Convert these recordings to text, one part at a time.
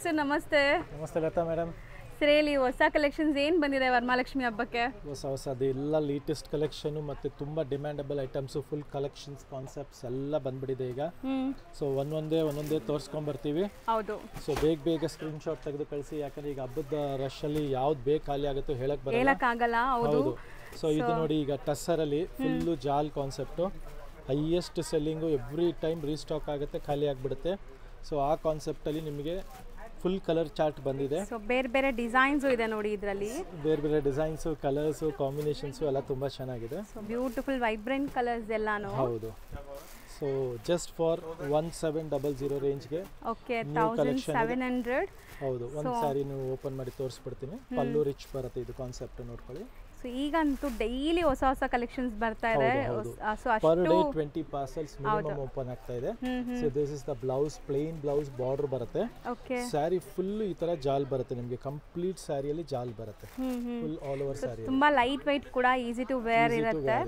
Sir ನಮಸ್ತೆ. ನಮಸ್ತೆ Lata madam. Sir ಹೇಳಿ, ಹೊಸ ಕಲೆಕ್ಷನ್ಸ್ ಏನು ಬಂದಿದೆ ವರಮಹಾಲಕ್ಷ್ಮಿ ಹಬ್ಬಕ್ಕೆ? ಹೊಸದು ಎಲ್ಲ ಲೇಟೆಸ್ಟ್ ಕಲೆಕ್ಷನು ಮತ್ತು ತುಂಬ demandable items, full collections, concepts ಎಲ್ಲ ಬಂದ್ಬಿಟ್ಟಿದೆ ಈಗ. ಸೊ ಒಂದೊಂದೇ ತೋರಿಸ್ಕೊಂಡ್ಬರ್ತೀವಿ. ಹೌದು. ಸೊ ಬೇಗ ಸ್ಕ್ರೀನ್ಶಾಟ್ ತೆಗೆದು ಕಳಿಸಿ, ಯಾಕಂದ್ರೆ ಈಗ ಹಬ್ಬದ ರಶಲ್ಲಿ ಯಾವ್ದು ಬೇಗ ಖಾಲಿ ಆಗುತ್ತೋ ಹೇಳಕ್ಕಾಗಲ್ಲ. ಹೌದು. ಸೊ ಇದು ನೋಡಿ, ಈಗ ಟಸ್ಸರಲ್ಲಿ ಫುಲ್ಲು ಜಾಲ್ concept, highest selling, every time restock ಆಗುತ್ತೆ, ಖಾಲಿ ಆಗಿಬಿಡುತ್ತೆ. ಸೊ ಆ ಕಾನ್ಸೆಪ್ಟಲ್ಲಿ ನಿಮಗೆ ಫುಲ್ ಕಲರ್ ಚಾರ್ಟ್ ಬಂದಿದೆ. ಸೊ ಬೇರೆ ಡಿಸೈನ್ಸು ಇದೆ ನೋಡಿ ಇದರಲ್ಲಿ. ಬೇರೆ ಡಿಸೈನ್ಸು, ಕಲರ್ಸು, ಕಾಂಬಿನೇಷನ್ಸು ಎಲ್ಲ ತುಂಬ ಚೆನ್ನಾಗಿದೆ. ಸೊ ಬ್ಯೂಟಿಫುಲ್ ವೈಬ್ರೆಂಟ್ ಕಲರ್ಸ್ ಎಲ್ಲಾನು. ಹೌದು. ಸೊ ಜಸ್ಟ್ ಫಾರ್ 1700 ರೇಂಜ್ಗೆ ಓಕೆ, 1700. ಹೌದು. ಒಂದು ಸ್ಯಾರಿ ನೀವು ಓಪನ್ ಮಾಡಿ ತೋರಿಸ್ಬಿಡ್ತೀನಿ. ಪಲ್ಲು ರಿಚ್ ಬರುತ್ತೆ, ಇದು ಕಾನ್ಸೆಪ್ಟ್ ನೋಡ್ಕೊಳ್ಳಿ. ಸೊ ಈಗಂತೂ ಡೈಲಿ ಹೊಸ ಕಲೆಕ್ಷನ್ಸ್ ಬರ್ತಾ ಇದೆ. So per day 20 parcels minimum open ಆಗ್ತಾ ಇದೆ. So this is the blouse, plain blouse, border ಬರುತ್ತೆ. ಓಕೆ. ಸ್ಯಾರಿ ಫುಲ್ ಈ ತರ ಜಾಲ್ ಬರುತ್ತೆ ನಿಮಗೆ, ಕಂಪ್ಲೀಟ್ ಸ್ಯಾರಿಯಲ್ಲಿ ಜಾಲ್ ಬರುತ್ತೆ, ಫುಲ್ ಆಲ್ ಓವರ್ ಸ್ಯಾರಿ. ತುಂಬಾ ಲೈಟ್ ವೈಟ್ ಕೂಡ, ಈಸಿ ಟು ವೇರ್ ಇರುತ್ತೆ.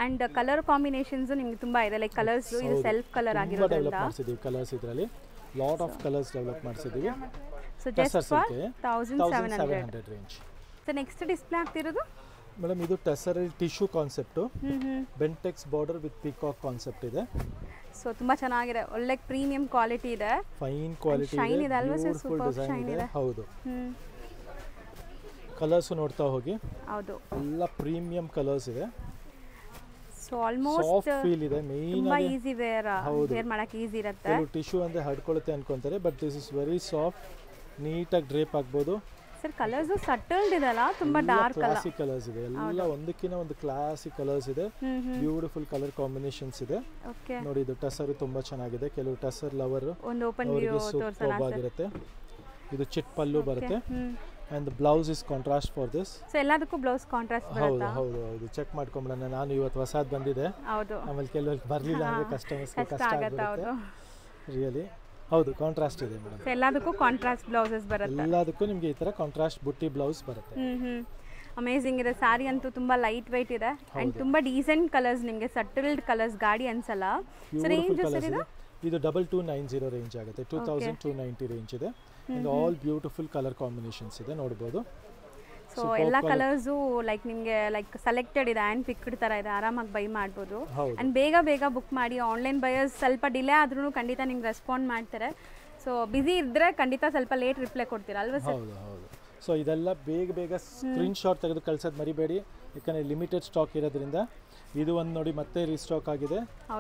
ಅಂಡ್ ಕಲರ್ ಕಾಂಬಿನೇಷನ್ಸ್ ನಿಮಗೆ ತುಂಬಾ ಇದೆ, ಲೈಕ್ ಕಲರ್ಸ್ ಇದು ಸೆಲ್ಫ್ ಕಲರ್ ಆಗಿರೋದ್ರಿಂದ ಡೆವಲಪ್ ಮಾಡಿಸಿದೀವಿ. ಕಲರ್ಸ್ ಇದರಲ್ಲಿ ಲಾಟ್ ಆಫ್ ಕಲರ್ಸ್ ಡೆವಲಪ್ ಮಾಡಿಸಿದೀವಿ. So just for 1700 range. So next display ಆಗ್ತಿರೋದು ಮೇಡಮ್, ಇದು ಟೆಸರಲ್ಲಿ tissue concept, Bentex border with peacock concept ಇದೆ. ಸೊ ತುಂಬಾ ಚೆನ್ನಾಗಿದೆ, ಒಳ್ಳೆ ಪ್ರೀಮಿಯಂ ಕ್ವಾಲಿಟಿ ಇದೆ, ಫೈನ್ ಕ್ವಾಲಿಟಿ ಶೈನ್ ಇದೆ ಅಲ್ವಾ sir? Beautiful super design shine ಇದೆ. ಹೌದು. ಕಲರ್ಸ್ ನೋಡ್ತಾ ಹೋಗಿ. ಹೌದು. ಎಲ್ಲ ಪ್ರೀಮಿಯಂ ಕಲರ್ಸ್ ಇದೆ. ಸೊ ಆಲ್ಮೋಸ್ಟ್ ಸಾಫ್ಟ್ ಫೀಲ್ ಇದೆ. ಮೇನ್ ತುಂಬಾ ಈಸಿ ವೇರ್ ಮಾಡಕ್ಕೆ ಈಸಿ ಇರುತ್ತೆ. ಟಿಶ್ಯೂ ಅಂದ್ರೆ ಹಡ್ಕೊಳ್ಳುತ್ತೆ ಅನ್ಕೊಂತಾರೆ, but this is very soft, ನೀಟಾಗಿ ಡ್ರೇಪ್ ಆಗ್ಬೋದು. ಸರ್ ಕಲರ್ಸ್ ಸಟಲ್ಡ್ ಇದೆಲ್ಲ, ತುಂಬಾ ಡಾರ್ಕ್ ಅಲ್ಲ, ಕ್ಲಾಸಿಕ್ ಕಲರ್ಸ್ ಇದೆ. ಎಲ್ಲ ಒಂದಕ್ಕಿಂತ ಒಂದು ಕ್ಲಾಸಿಕ್ ಕಲರ್ಸ್ ಇದೆ, ಬ್ಯೂಟಿಫುಲ್ ಕಲರ್ ಕಾಂಬಿನೇಷನ್ಸ್ ಇದೆ. ಓಕೆ. ನೋಡಿ, ಇದು ಟಸರ್ ತುಂಬಾ ಚೆನ್ನಾಗಿದೆ. ಕೆಲವು ಟಸರ್ ಲವರ್ ಒಂದು ಓಪನ್ ವ್ಯೂ ತೋರಿಸೋಣ ಆಗಿರುತ್ತೆ. ಇದು ಚಿಟ್ ಪಲ್ಲು ಬರುತ್ತೆ. And blouse is contrast for this. So ಎಲ್ಲದಕ್ಕೂ ಬ್ಲೌಸ್ ಕಾಂಟ್ರಾಸ್ಟ್ ಬರುತ್ತಾ? ಹೌದು. ಚೆಕ್ ಮಾಡ್ಕೊಂಬಿಡೋಣ. ನಾನು ಇವತ್ತು ಹೊಸದು ಬಂದಿದೆ. ಹೌದು. ಆಮೇಲೆ ಕೆಲವರಿಗೆ ಬರಲಿಲ್ಲ ಅಂದ್ರೆ ಕಸ್ಟಮರ್ಸ್ಗೆ ಕಷ್ಟ ಆಗುತ್ತೆ. ರಿಯಲಿ ಹೌದು, ಕಾಂಟ್ರಾಸ್ಟ್ ಇದೆ ಮೇಡಮ್. ಎಲ್ಲದಕ್ಕೂ ಕಾಂಟ್ರಾಸ್ಟ್ ಬ್ಲೌಸಸ್ ಬರುತ್ತೆ. ಎಲ್ಲದಕ್ಕೂ ನಿಮಗೆ ಈ ತರ ಕಾಂಟ್ರಾಸ್ಟ್ ಬುಟ್ಟಿ ಬ್ಲೌಸ್ ಬರುತ್ತೆ. ಅಮೇಜಿಂಗ್ ಇದೆ. ಸ್ಯಾರಿ ಅಂತೂ ತುಂಬಾ ಲೈಟ್ ವೈಟ್ ಇದೆ ಅಂಡ್ ತುಂಬಾ ಡೀಸೆಂಟ್ ಕಲರ್ಸ್, ನಿಮಗೆ ಸಟಲ್ಡ್ ಕಲರ್ಸ್ ಗಾಡಿ ಅನ್ಸಲ್ಲ. ಸೊ ರೇಂಜ್ ಸರ್ ಇದು 2290 ರೇಂಜ್ ಆಗುತ್ತೆ. 2290 ರೇಂಜ್ ಇದೆ. And all beautiful colour combinations ಇದೆ, ನೋಡಬಹುದು. ಸೊ ಎಲ್ಲ ಕಲರ್ಸು ಲೈಕ್ ನಿಮಗೆ ಲೈಕ್ ಸೆಲೆಕ್ಟೆಡ್ ಇದೆ, ಆ್ಯಂಡ್ ಪಿಕ್ಡ್ ಥರ ಇದೆ, ಆರಾಮಾಗಿ ಬೈ ಮಾಡ್ಬೋದು. ಆ್ಯಂಡ್ ಬೇಗ ಬುಕ್ ಮಾಡಿ. ಆನ್ಲೈನ್ ಬಯರ್ಸ್ ಸ್ವಲ್ಪ ಡಿಲೇ ಆದ್ರೂ ಖಂಡಿತ ನಿಮ್ಗೆ ರೆಸ್ಪಾಂಡ್ ಮಾಡ್ತಾರೆ. ಸೊ ಬ್ಯುಸಿ ಇದ್ದರೆ ಖಂಡಿತ ಸ್ವಲ್ಪ ಲೇಟ್ ರಿಪ್ಲೈ ಕೊಡ್ತೀರಾ ಅಲ್ವಾ ಸರ್? ಹೌದು. ಸೊ ಇದೆಲ್ಲ ಬೇಗ ಸ್ಕ್ರೀನ್ಶಾಟ್ ತೆಗೆದು ಕಳ್ಸೋದು ಮರಿಬೇಡಿ, ಯಾಕಂದರೆ ಲಿಮಿಟೆಡ್ ಸ್ಟಾಕ್ ಇರೋದ್ರಿಂದ. ಇದು ಒಂದು ನೋಡಿ, ಮತ್ತೆ ರೀಸ್ಟಾಕ್ ಆಗಿದೆ,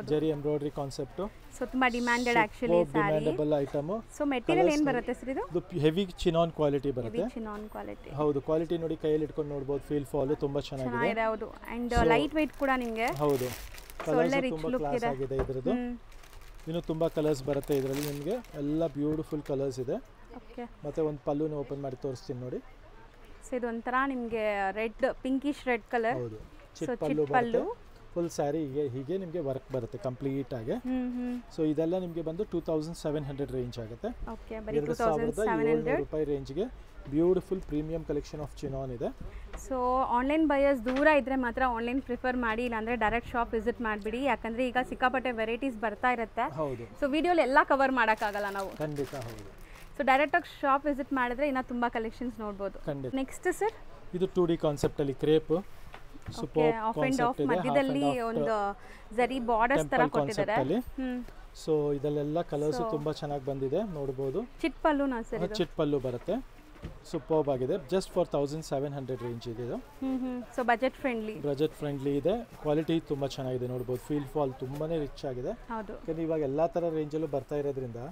ಜರಿ ಎಂಬ್ರಾಯ್ಡ್ರಿ ಕಾನ್ಸೆಪ್ಟು. ಸೊ ತುಂಬಾ demanded actually sari, demandable item. So material ಏನು ಬರುತ್ತೆ ಸರ್ ಇದು? ಹೆವಿ ಚಿನಾನ್ ಕ್ವಾಲಿಟಿ ಬರುತ್ತೆ. Chinon quality. ಹೌದು, ಕ್ವಾಲಿಟಿ ನೋಡಿ, ಕೈಯಲ್ಲಿ ಇಟ್ಕೊಂಡು ನೋಡಬಹುದು. ಫೀಲ್ ಫಾಲ್ ತುಂಬಾ ಚೆನ್ನಾಗಿದೆ. ಹೌದು. ಅಂಡ್ ಲೈಟ್ ವೆಯ್ಟ್ ಕೂಡ ನಿಮಗೆ. ಹೌದು. ಕಲರ್ಸ್ ತುಂಬಾ ಕ್ಲಾಸ್ ಆಗಿದೆ ಇದರದ್ದು. ಇನ್ನು ತುಂಬಾ ಕಲರ್ಸ್ ಬರುತ್ತೆ ಇದರಲ್ಲಿ ನಿಮಗೆ. ಎಲ್ಲ ಬ್ಯೂಟಿಫುಲ್ ಕಲರ್ಸ್ ಇದೆ. ಓಕೆ. ಮತ್ತೆ ಒಂದು ಪಲ್ಲುನ ಓಪನ್ ಮಾಡಿ ತೋರಿಸ್ತೀನಿ ನೋಡಿ. ಸೊ ಇದು ಒಂಥರ ನಿಮಗೆ ರೆಡ್, ಪಿಂಕಿಶ್ ರೆಡ್ ಕಲರ್. ಹೌದು. ಚಿಟ್ ಪಲ್ಲು ಬರುತ್ತೆ. ಫುಲ್ ಸ್ಯಾರಿ ಹೀಗೆ ನಿಮಗೆ ವರ್ಕ್ ಬರುತ್ತೆ ಕಂಪ್ಲೀಟ್ ಆಗಿ. ಸೊ ಇದೆಲ್ಲ ನಿಮಗೆ ಬಂದು 2700 ರೇಂಜ್ ಆಗುತ್ತೆ. ಓಕೆ, ಬರೀ 2700 ರೂಪಾಯಿ ರೇಂಜ್ಗೆ beautiful premium collection of chinon ಇದೆ. ಸೊ ಆನ್ಲೈನ್ ಬಯರ್ಸ್ ದೂರ ಇದ್ರೆ ಮಾತ್ರ ಆನ್ಲೈನ್ ಪ್ರಿಫರ್ ಮಾಡಿ, ಇಲ್ಲಾಂದ್ರೆ ಡೈರೆಕ್ಟ್ ಶಾಪ್ ವಿಸಿಟ್ ಮಾಡಿಬಿಡಿ. ಯಾಕಂದ್ರೆ ಈಗ ಸಿಕ್ಕಾಪಟ್ಟೆ ವೆರೈಟೀಸ್ ಬರ್ತಾ ಇರುತ್ತೆ. ಹೌದು. ಸೊ ವಿಡಿಯೋಲಿ ಎಲ್ಲ ಕವರ್ ಮಾಡೋಕ್ಕಾಗಲ್ಲ ನಾವು. ಖಂಡಿತ. ಹೌದು. ಸೊ ಡೈರೆಕ್ಟಾಗಿ ಶಾಪ್ ವಿಸಿಟ್ ಮಾಡಿದ್ರೆ ಇನ್ನೂ ತುಂಬ ಕಲೆಕ್ಷನ್ಸ್ ನೋಡ್ಬೋದು. ನೆಕ್ಸ್ಟ್ ಸರ್, ಇದು 2D ಕಾನ್ಸೆಪ್ಟ್ ಅಲ್ಲಿ ಕ್ರೇಪ್ ಆಫ್ ಅಂಡ್ ಆಫ್ ಮಧ್ಯದಲ್ಲಿ ಒಂದು ಜರಿ ಬಾರ್ಡರ್ಸ್ ತರ ಕೊಟ್ಟಿದ್ದಾರೆ. ಸೊ ಇದೆಲ್ಲ ಕಲರ್ಸ್ ತುಂಬಾ ಚೆನ್ನಾಗಿ ಬಂದಿದೆ, ನೋಡಬಹುದು. ಚಿಟ್ ಪಲ್ಲುನಾ ಸರ್? ಚಿಟ್ ಪಲ್ಲು ಬರುತ್ತೆ. ಸೂಪರ್ಬ್ ಆಗಿದೆ. ಜಸ್ಟ್ ಫಾರ್ 1700 ರೇಂಜ್ ಇದೆ ಇದು. ಸೊ ಬಜೆಟ್ ಫ್ರೆಂಡ್ಲಿ ಇದೆ. ಕ್ವಾಲಿಟಿ ತುಂಬಾ ಚೆನ್ನಾಗಿದೆ, ನೋಡಬಹುದು. ಫೀಲ್ ಫಾಲ್ ತುಂಬಾನೇ ರಿಚ್ ಆಗಿದೆ. ಯಾಕಂದ್ರೆ ಇವಾಗ ಎಲ್ಲಾ ತರ ರೇಂಜ್ ಅಲ್ಲೂ ಬರ್ತಾ ಇರೋದ್ರಿಂದ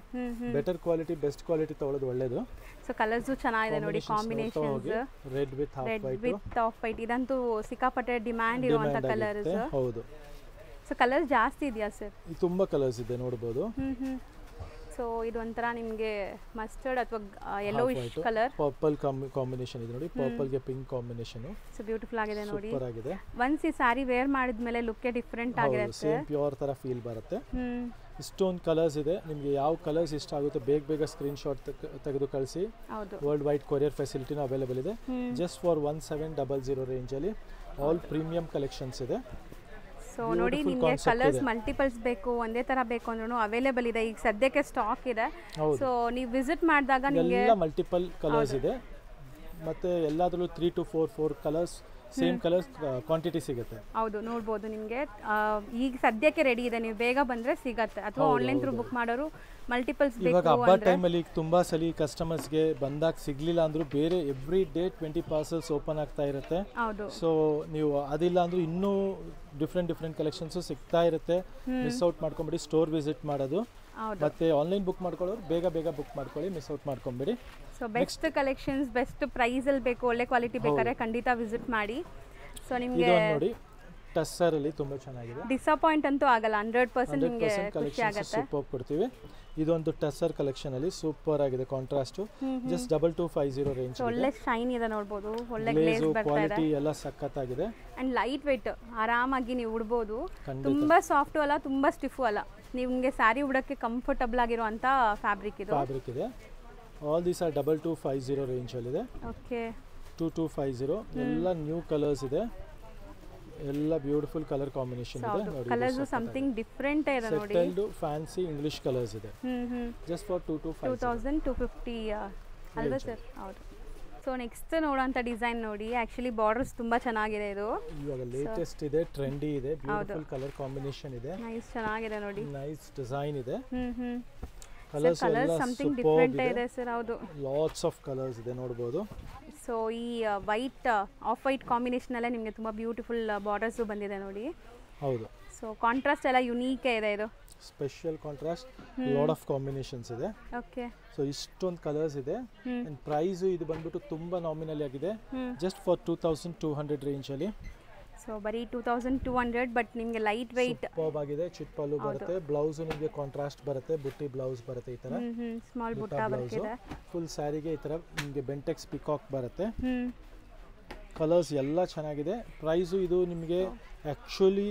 ಬೆಟರ್ ಕ್ವಾಲಿಟಿ, ಬೆಸ್ಟ್ ಕ್ವಾಲಿಟಿ ತಗೊಳ್ಳೋದು ಒಳ್ಳೇದು. ಸೊ ಕಲರ್ಸ್ ಚೆನ್ನಾಗಿದೆ ನೋಡಿ, combinations red with of white ಇದಂತೂ ಸಿಕ್ಕಾಪಟ್ಟೆ ಡಿಮ್ಯಾಂಡ್ ಇರುವಂತ ಕಲರ್ಸ್. ಹೌದು. ಸೊ ಕಲರ್ಸ್ ಜಾಸ್ತಿ ಇದೆಯಾ ಸರ್? ತುಂಬಾ ಕಲರ್ಸ್ ಇದೆ, ನೋಡಬಹುದು. ಸೊ ಇದು ಒಂಥರ ನಿಮಗೆ ಮಸ್ಟರ್ಡ್ ಅಥವಾ ಯೆಲ್ಲೋಯಿಶ್ ಕಲರ್, ಪರ್ಪಲ್ ಕಾಂಬಿನೇಷನ್ ಇದೆ ನೋಡಿ. ಪರ್ಪಲ್ ಗೆ ಪಿಂಕ್ ಕಾಂಬಿನೇಷನ್. ಸೊ ಬ್ಯೂಟಿಫುಲ್ ಆಗಿದೆ ನೋಡಿ. ಸೂಪರ್ ಆಗಿದೆ. ಒನ್ಸ್ ಈ ಸ್ಯಾರಿ ವೇರ್ ಮಾಡಿದ್ಮೇಲೆ ಲುಕ್ ಡಿಫರೆಂಟ್ ಆಗಿರುತ್ತೆ. ಸೇಮ್ ಪ್ಯೂರ್ ತರ ಫೀಲ್ ಬರುತ್ತೆ. ಇಷ್ಟೊಂದು ಕಲರ್ಸ್ ಇದೆ. ನಿಮಗೆ ಯಾವ ಕಲರ್ಸ್ ಇಷ್ಟ ಆಗುತ್ತೆ ಬೇಗ ಸ್ಕ್ರೀನ್ಶಾಟ್ ತೆಗೆದು ಕಳಿಸಿ. ವರ್ಲ್ಡ್ ವೈಡ್ ಕೊರಿಯರ್ ಫೆಸಿಲಿಟಿನೂ ಅವೈಲೇಬಲ್ ಇದೆ. ಜಸ್ಟ್ ಫಾರ್ 1700 ರೇಂಜ್ ಅಲ್ಲಿ ಆಲ್ ಪ್ರೀಮಿಯಂ ಕಲೆಕ್ಷನ್ಸ್ ಇದೆ. ಸೊ ನೋಡಿ ನಿಮಗೆ ಕಲರ್ಸ್ ಮಲ್ಟಿಪಲ್ಸ್ ಬೇಕು ಒಂದೇ ಥರ ಬೇಕು ಅಂದ್ರೂ ಅವೈಲೇಬಲ್ ಇದೆ ಈಗ ಸದ್ಯಕ್ಕೆ ಸ್ಟಾಕ್ ಇದೆ. ಸೊ ನೀವು ವಿಸಿಟ್ ಮಾಡಿದಾಗ ನಿಮಗೆ ಎಲ್ಲ ಮಲ್ಟಿಪಲ್ ಕಲರ್ಸ್ ಇದೆ ಮತ್ತು ಎಲ್ಲಾದ್ರಲ್ಲೂ 3 to 4 colours same colours quantity ಸಿಗುತ್ತೆ. ಹೌದು ನೋಡ್ಬೋದು ನಿಮಗೆ ಈಗ ಸದ್ಯಕ್ಕೆ ರೆಡಿ ಇದೆ, ನೀವು ಬೇಗ ಬಂದರೆ ಸಿಗತ್ತೆ. ಅಥವಾ ಆನ್ಲೈನ್ ಥ್ರೂ ಬುಕ್ ಮಾಡೋರು ಮಲ್ಟಿಪಲ್ಸ್ ಬೇಕು. ಇವಾಗ ಹಬ್ಬ ಟೈಮಲ್ಲಿ ತುಂಬ ಸಲ ಕಸ್ಟಮರ್ಸ್ಗೆ ಬಂದಾಗ ಸಿಗಲಿಲ್ಲ ಅಂದರೂ ಬೇರೆ ಎವ್ರಿ ಡೇ 20 ಪಾರ್ಸಲ್ಸ್ ಓಪನ್ ಆಗ್ತಾ ಇರುತ್ತೆ. ಹೌದು. ಸೊ ನೀವು ಅದಿಲ್ಲ ಅಂದರೂ ಇನ್ನೂ ಡಿಫ್ರೆಂಟ್ ಕಲೆಕ್ಷನ್ಸು ಸಿಗ್ತಾ ಇರುತ್ತೆ. ಮಿಸ್ ಔಟ್ ಮಾಡ್ಕೊಂಬಿಡಿ, ಸ್ಟೋರ್ ವಿಸಿಟ್ ಮಾಡೋದು. ಮತ್ತೆ ಆನ್ಲೈನ್ ಬುಕ್ ಮಾಡ್ಕೊಳ್ಳೋರು ಬೇಗ ಬುಕ್ ಮಾಡ್ಕೊಳ್ಳಿ, ಮಿಸ್ ಔಟ್ ಮಾಡ್ಕೊಂಬಿಡಿ. ಸೊ ಬೆಸ್ಟ್ ಕಲೆಕ್ಷನ್ಸ್ ಬೆಸ್ಟ್ ಪ್ರೈಸಲ್ಲಿ ಬೇಕು, ಒಳ್ಳೆ ಕ್ವಾಲಿಟಿ ಬೇಕಾದ್ರೆ ಖಂಡಿತ ವಿಸಿಟ್ ಮಾಡಿ. ಸೊ ನಿಮಗೆ ನೋಡಿ ಟಸ್ಸರಲ್ಲಿ ತುಂಬ ಚೆನ್ನಾಗಿದೆ, ಡಿಸಪಾಯಿಂಟ್ ಅಂತೂ ಆಗಲ್ಲ. 100% ನಿಮಗೆ ಖುಷಿ ಆಗುತ್ತೆ. ಸೂಪರ್ ಕೊಡ್ತೀವಿ. ಇದೊಂದು ಟಸ್ಸರ್ ಕಲೆಕ್ಷನ್ ಅಲ್ಲಿ ಸೂಪರ್ ಆಗಿದೆ, ಕಾಂಟ್ರಾಸ್ಟ್ ಜಸ್ಟ್ 2250 ರೇಂಜ್. ಒಳ್ಳೆ ಶೈನ್ ಇದೆ ನೋಡ್ಬೋದು, ಒಳ್ಳೆ ಗ್ಲೇಸ್ ಬರ್ತಾ ಇದೆ, ಕ್ವಾಲಿಟಿ ಎಲ್ಲ ಸಖತ್ತಾಗಿದೆ. ಅಂಡ್ ಲೈಟ್ ವೆಯ್ಟ್, ಆರಾಮಾಗಿ ನೀವು ಉಡ್ಬೋದು. ತುಂಬಾ ಸಾಫ್ಟು ಅಲ್ಲ, ತುಂಬಾ ಸ್ಟಿಫು ಅಲ್ಲ, ನಿಮಗೆ ಸ್ಯಾರಿ ಉಡಕ್ಕೆ ಕಂಫರ್ಟಬಲ್ ಆಗಿರುವಂತ ಫ್ಯಾಬ್ರಿಕ್ ಇದೆ. ಆಲ್ ದೀಸ್ ಆರ್ 2250 ರೇಂಜ್ ಅಲ್ಲಿ ಇದೆ. ಓಕೆ 2250 ಎಲ್ಲ ನ್ಯೂ ಕಲರ್ಸ್ ಇದೆ, ಎಲ್ಲ ಬ್ಯೂಟಿಫುಲ್ ಕಲರ್ ಕಾಂಬಿನೇಷನ್ ಇದೆ. ನೋಡಿ ಕಲರ್ಸ್ ಸಮಥಿಂಗ್ ಡಿಫರೆಂಟ್ ಇದೆ ನೋಡಿ. ಸೆಟಲ್ಡ್ ಫ್ಯಾನ್ಸಿ ಇಂಗ್ಲಿಷ್ ಕಲರ್ಸ್ ಇದೆ. ಜಸ್ಟ್ ಫಾರ್ 2250 ಅಲ್ವಾ ಸರ್? ಹೌದು. ಸೊ ನೆಕ್ಸ್ಟ್ ನೋಡೋಂಥ ಡಿಸೈನ್ ನೋಡಿ, ಆಕ್ಚುಲಿ ಬಾರ್ಡರ್ಸ್ ತುಂಬಾ ಚೆನ್ನಾಗಿದೆ. ಇದು ಇವಾಗ ಲೇಟೆಸ್ಟ್ ಇದೆ, ಟ್ರೆಂಡಿ ಇದೆ, ಬ್ಯೂಟಿಫುಲ್ ಕಲರ್ ಕಾಂಬಿನೇಷನ್ ಇದೆ, ನೈಸ್ ಚೆನ್ನಾಗಿದೆ ನೋಡಿ, ನೈಸ್ ಡಿಸೈನ್ ಇದೆ. ಕಲರ್ಸ್ ಸಮಥಿಂಗ್ ಡಿಫರೆಂಟ್ ಇದೆ ಸರ್. ಹೌದು, ಲಾಟ್ಸ್ ಆಫ್ ಕಲರ್ಸ್ ಇದೆ ನೋಡಬಹುದು. ಸೊ ಈ ವೈಟ್ ಆಫ್ ವೈಟ್ ಕಾಂಬಿನೇಷನ್ ಅಲ್ಲೇ ನಿಮಗೆ ತುಂಬಾ ಬ್ಯೂಟಿಫುಲ್ ಬಾರ್ಡರ್ಸ್ ಬಂದಿದೆ ನೋಡಿ. ಹೌದು. ಸೊ ಕಾಂಟ್ರಾಸ್ಟ್ ಎಲ್ಲ ಯುನೀಕ್ ಇದೆ, ಇದು special contrast, lot of combinations ಇದೆ. ಓಕೆ. ಸೊ ಇಷ್ಟೊಂದು ಕಲರ್ಸ್ ಇದೆ. ಅಂಡ್ ಪ್ರೈಸ್ ಇದು ಬಂದ್ಬಿಟ್ಟು ತುಂಬಾ ನಾಮಿನಲ್ ಆಗಿದೆ, ಜಸ್ಟ್ ಫಾರ್ 2200 ರೇಂಜ್ ಅಲ್ಲಿ. ಸೊ ಬರೀ 2200, ಬಟ್ ನಿಮಗೆ ಲೈಟ್ ವೆಯ್ಟ್ ಸೂಪರ್ ಆಗಿದೆ. ಚಿಟ್ಪಲ್ಲು ಬರುತ್ತೆ, ಬ್ಲೌಸ್ ನಿಮಗೆ ಕಾಂಟ್ರಾಸ್ಟ್ ಬರುತ್ತೆ, ಬುಟ್ಟಿ ಬ್ಲೌಸ್ ಬರುತ್ತೆ ಈ ತರ, ಸ್ಮಾಲ್ ಬುಟ್ಟ ಬರುತ್ತೆ. ಫುಲ್ ಸ್ಯಾರಿಗೆ ಈ ತರ ನಿಮಗೆ ಬೆಂಟೆಕ್ಸ್ ಪಿಕಾಕ್ ಬರುತ್ತೆ. ಕಲರ್ಸ್ ಎಲ್ಲ ಚೆನ್ನಾಗಿದೆ. ಪ್ರೈಸು ಇದು ನಿಮಗೆ ಆಕ್ಚುಲಿ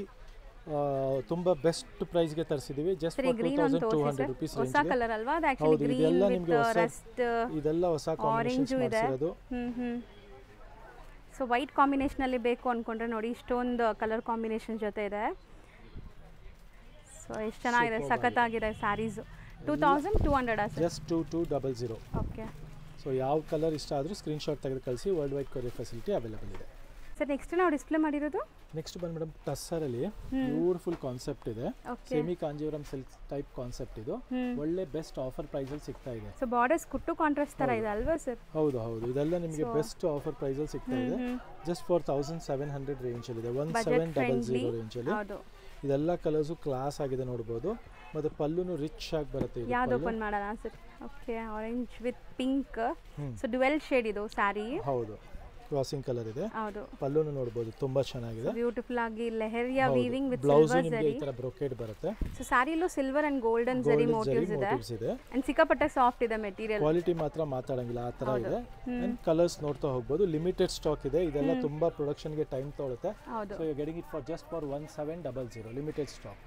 ತುಂಬಾ ಬೆಸ್ಟ್ ಪ್ರೈಸ್ ಗೆ ತರಿಸಿದೀವಿ, ಜಸ್ಟ್ ಫಾರ್ 2200 ರೂಪೀಸ್ ರೇಂಜ್. ಹೊಸ ಕಲರ್ ಅಲ್ವಾ ಅದು? ಆಕ್ಚುಲಿ ಗ್ರೀನ್ ವಿತ್ ರಸ್ಟ್, ಇದೆಲ್ಲ ಹೊಸ ಕಾಂಬಿನೇಷನ್ಸ್ ಮಾಡಿರೋದು. ಸೊ ವೈಟ್ ಕಾಂಬಿನೇಷನ್ ಅಲ್ಲಿ ಬೇಕು ಅನ್ಕೊಂಡ್ರೆ ನೋಡಿ, ಇಷ್ಟೊಂದು ಕಲರ್ ಕಾಂಬಿನೇಷನ್ ಜೊತೆ ಇದೆ. ಸೊ ಎಷ್ಟು ಚೆನ್ನಾಗಿದೆ, ಸಖತ್ತಾಗಿದೆ ಸ್ಯಾರೀಸ್. 2200 ಜಸ್ಟ್ 2200. ಓಕೆ. ಸೊ ಯಾವ ಕಲರ್ ಇಷ್ಟ ಆದರೂ ಸ್ಕ್ರೀನ್ಶಾಟ್ ತೆಗೆದು ಕಳಿಸಿ, world wide courier facility available ಇದೆ. ಸರ್ ನೆಕ್ಸ್ಟ್ ನಾವು ಡಿಸ್ಪ್ಲೇ ಮಾಡಿರೋದು ನೆಕ್ಸ್ಟ್ ಬಂದು ಮೇಡಮ್ ಟಸ್ಸರಲ್ಲಿ ಬ್ಯೂಟಿಫುಲ್ ಕಾನ್ಸೆಪ್ಟ್ ಇದೆ, semi Kanjeevaram silk type concept. ಇದು ಒಳ್ಳೆ ಬೆಸ್ಟ್ ಆಫರ್ ಪ್ರೈಸ್ ಅಲ್ಲಿ ಸಿಗ್ತಾ ಇದೆ. ಸೊ ಬಾರ್ಡರ್ಸ್ ಕುಟ್ಟು ಕಾಂಟ್ರಾಸ್ಟ್ ತರ ಇದೆ ಅಲ್ವಾ ಸರ್? ಹೌದು, ಇದೆಲ್ಲ ನಿಮಗೆ ಬೆಸ್ಟ್ ಆಫರ್ ಪ್ರೈಸ್ ಅಲ್ಲಿ ಸಿಗ್ತಾ ಇದೆ, ಜಸ್ಟ್ ಫಾರ್ 1700 ರೇಂಜ್ ಅಲ್ಲಿ ಇದೆ, 1700 ರೇಂಜ್ ಅಲ್ಲಿ. ಇದೆಲ್ಲ ಕಲರ್ಸು ಕ್ಲಾಸ್ ಆಗಿದೆ ನೋಡಬಹುದು. ಮತ್ತೆ ಪಲ್ಲುನು ರಿಚ್ ಆಗಿ ಬರುತ್ತೆ. ಯಾವ್ದು ಓಪನ್ ಮಾಡೋಣ sir? Okay, orange with pink. So dual shade ಇದು ಸ್ಯಾರಿ. ಹೌದು, ಕ್ರಾಸಿಂಗ್ ಕಲರ್ ಇದೆ. ಹೌದು, ಪಲ್ಲುನು ನೋಡಬಹುದು, ತುಂಬಾ ಚೆನ್ನಾಗಿದೆ, ಬ್ಯೂಟಿಫುಲ್ ಆಗಿ leheriya weaving with blouse silver ನಿಮಗೆ ಜರಿ. ಈ ತರ ಬ್ರೊಕೇಡ್ ಬರುತ್ತೆ. ಸೊ ಸ್ಯಾರಿಲೂ ಸಿಲ್ವರ್ ಅಂಡ್ ಗೋಲ್ಡನ್ ಜರಿ ಮೋಟಿವ್ಸ್ ಇದೆ. ಅಂಡ್ ಸಿಕ್ಕಾಪಟ್ಟೆ ಸಾಫ್ಟ್ ಇದೆ ಮೆಟೀರಿಯಲ್. ಕ್ವಾಲಿಟಿ ಮಾತ್ರ ಮಾತಾಡಂಗಿಲ್ಲ, ಆ ತರ ಇದೆ. ಅಂಡ್ ಕಲರ್ಸ್ ನೋಡ್ತಾ ಹೋಗಬಹುದು. ಲಿಮಿಟೆಡ್ ಸ್ಟಾಕ್ ಇದೆ, ಇದೆಲ್ಲ ತುಂಬಾ ಪ್ರೊಡಕ್ಷನ್ ಗೆ ಟೈಮ್ ತಗೊಳುತ್ತೆ. So you getting it for just for 1700, limited stock.